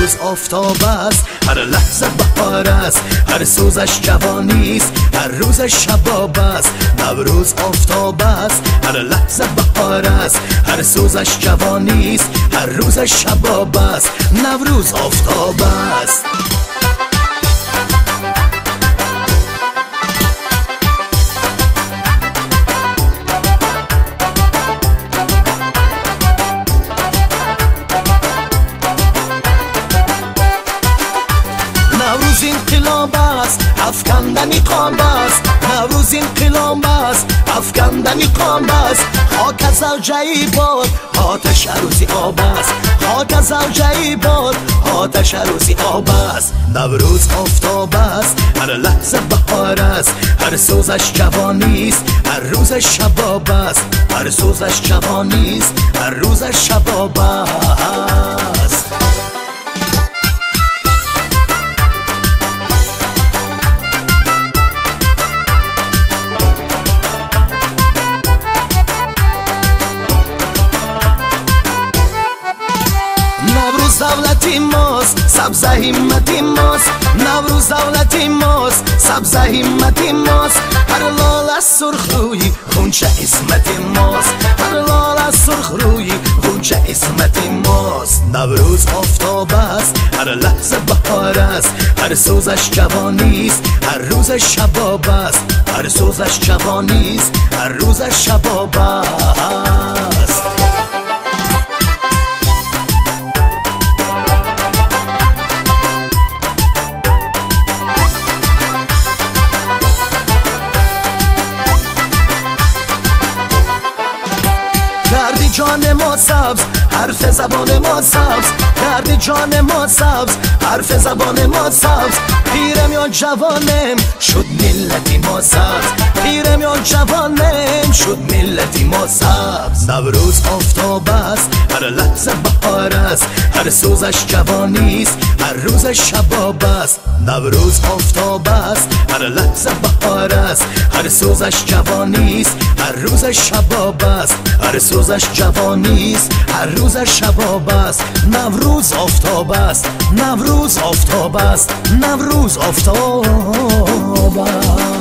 نوروز آفتاب است، هر لحظه بهار است، هر سوزش جوانی است، هر روزش شباب است. نوروز آفتاب است، هر لحظه بهار است، هر سوزش جوانی است، هر روزش شباب است. نوروز آفتاب است. نوروز انقلاب است، افکندنی قام است. نوروز انقلاب است، افکندنی قام است. خاک از زوجه‌ای باد، آتش عروسی آب است. خاک از زوجه‌ای باد، آتش عروسی آب است. نوروز آفتاب است، هر لحظه بهار است، هر سوزش جوانی است، هر روزش شباب است. هر سوزش جوانی است، هر روزش شباب است. نوروز دولتی ماست، سبز همتی ماست. نوروز دولتی ماست، سبز همتی ماست. هر لال از سرخ روی خونچه اسمت ماست. هر لال از سرخ روی خونچه اسمت ماست. نوروز آفتاب است، هر لحظه بهار است، هر سوزش جوانی است، هر روزش شباب است. هر سوزش جوانی است، هر روزش شباب است. کردی جان ما سبز، حرف زبان ما سبز. کردی جان ما سبز، حرف زبان ما سبز. پیرم یا جوانم شد ملتی ما سبز. پیرم یا جوانم شد ملتی ما سبز. نوروز آفتاب است، هر لحظه بهار است، هر سوزش جوانی است، هر روزش شباب است. نوروز آفتاب است، هر لحظه بهار است، هر سوزش جوانی است، هر روزش شباب است. هر سوزش جوانی است، هر روزش شباب است. نوروز آفتاب است، نوروز آفتاب است، نوروز آفتاب است.